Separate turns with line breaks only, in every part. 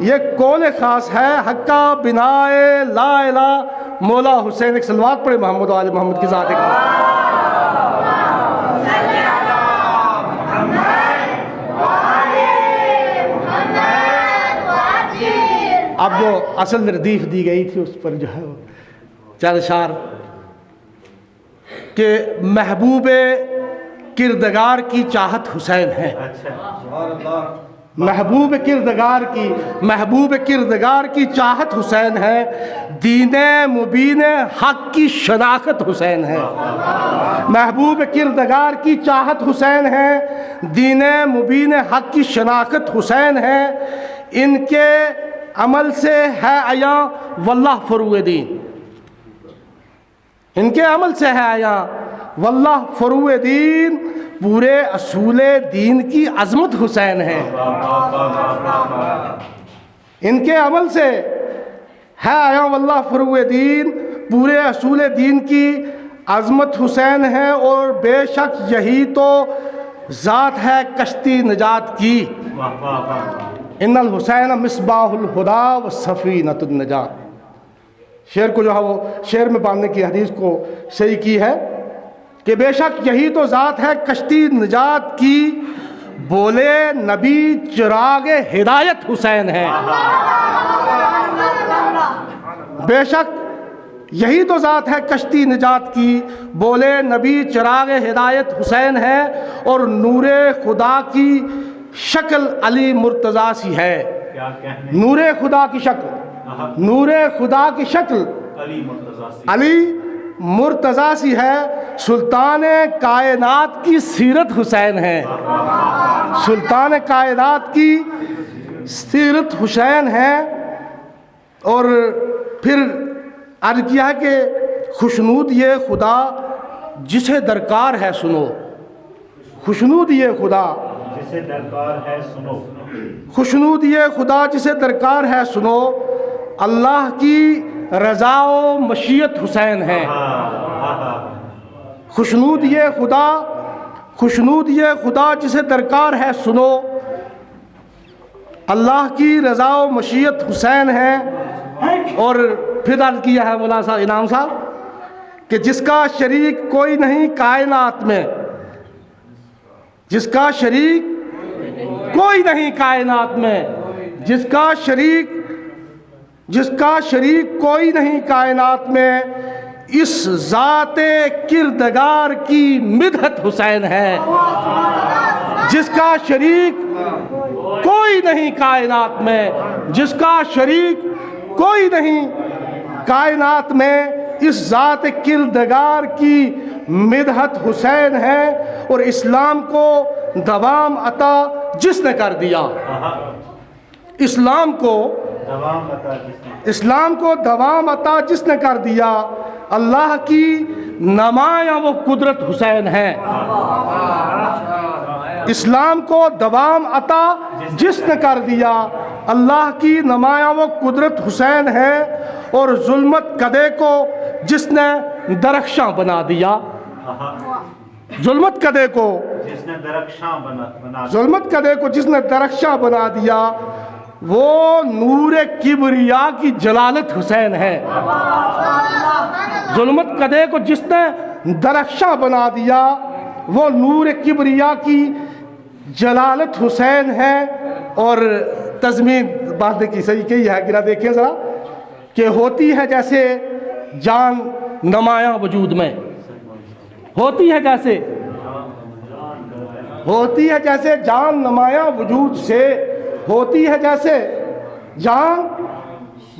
یہ قول خاص ہے حقہ بنائے لا الہ مولا حسین. ایک صلوات پڑھے محمد و آل محمد کی ذات کا. اب جو اصل ردیف دی گئی تھی اس پر جو ہے چند اشعار کہ محبوب کردگار کی چاہت حسین ہے. محبوب کردگار کی چاہت حسین ہے. دین مبین حق کی شناخت حسین ہے. محبوب کردگار کی چاہت حسین ہے. دین مبین حق کی شناخت حسین ہے. ان کے عمل سے ہے عیاں واللہ فروع دین. ان کے عمل سے ہے عیاں واللہ فروع دین. پورے اصول دین کی عظمت حسین ہے. ان کے عمل سے ہے عیاں واللہ فروع دین. پورے اصول دین کی عظمت حسین ہے. اور بے شک یہی تو ذات ہے کشتی نجات کی. ان الحسین مصباح الہدی و سفینۃ النجات. شعر کو جو ہے وہ شعر میں باندھنے کی حدیث کو صحیح کی ہے کہ بے شک یہی تو ذات ہے کشتی نجات کی. بولے نبی چراغ ہدایت حسین ہے. بے شک یہی تو ذات ہے کشتی نجات کی. بولے نبی چراغ ہدایت حسین ہے. اور نور خدا کی شکل علی مرتضیٰ سی ہے. نور خدا کی شکل علی مرتضیٰ سی ہے. سلطان کائنات کی سیرت حسین ہے. سلطان کائنات کی سیرت حسین ہے. اور پھر عرض کیا کہ خوشنود یہ خدا جسے درکار ہے سنو. خوشنود یہ خدا
جسے درکار ہے سنو.
خوشنود یہ خدا جسے درکار ہے سنو. اللہ کی رضا و مشیت حسین ہے. خوشنود یہ خدا جسے درکار ہے سنو. اللہ کی رضا و مشیت حسین ہے. اور پھر عرض کیا ہے مولانا صاحب انعام صاحب کہ جس کا شریک کوئی نہیں کائنات میں. جس کا شریک کوئی نہیں کائنات میں. جس کا شریک کوئی نہیں کائنات میں. اس ذات کردگار کی مدحت حسین ہے. جس کا شریک کوئی نہیں کائنات میں. جس کا شریک کوئی نہیں کائنات میں. اس ذات کردگار کی مدحت حسین ہے. اور اسلام کو دوام عطا جس نے کر دیا. اسلام کو دوام عطا جس نے کر دیا. اللہ کی نمایاں وہ قدرت حسین ہے. اسلام کو دوام عطا جس نے کر دیا. اللہ کی نمایاں وہ قدرت حسین ہے. اور ظلمت کدے کو جس نے درخشاں بنا دیا. ظلمت کدے کو جس نے درخشاں بنا دیا. وہ نور کبریا کی جلالت حسین ہے. ظلمت کدے کو جس نے درخشاں بنا دیا. وہ نور کبریا کی جلالت حسین ہے. اور تضمین باندھنے کی صحیح کہی ہے. گرا دیکھیں ذرا کہ ہوتی ہے جیسے جان نمایاں وجود میں. ہوتی ہے جیسے جان نمایاں وجود سے. ہوتی ہے جیسے جان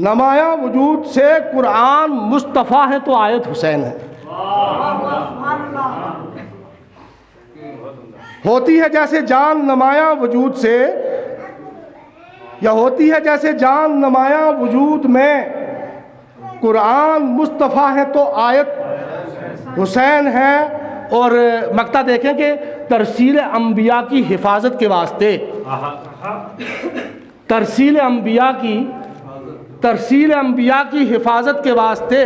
نمایاں وجود سے. قرآن مصطفیٰ ہے تو آیت حسین ہے. ہوتی ہے جیسے جان نمایاں وجود سے. یا ہوتی ہے جیسے جان نمایاں وجود میں. قرآن مصطفیٰ ہے تو آیت حسین ہے. اور مقطع دیکھیں کہ ترسیل انبیاء کی حفاظت کے واسطے ترسیل انبیاء کی حفاظت کے واسطے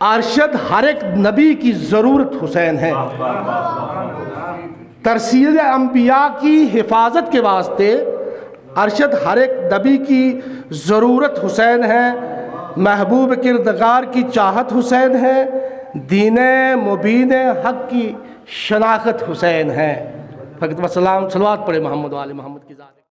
ارشد ہر ایک نبی کی ضرورت حسین ہے. ترسیل انبیاء کی حفاظت کے واسطے ارشد ہر ایک نبی کی ضرورت حسین ہے، محبوب کردگار کی چاہت حسین ہے، دین مبین حق کی شناخت حسین ہے۔ فقط و سلام، صلوات پڑھے محمد و آل محمد کی ذات۔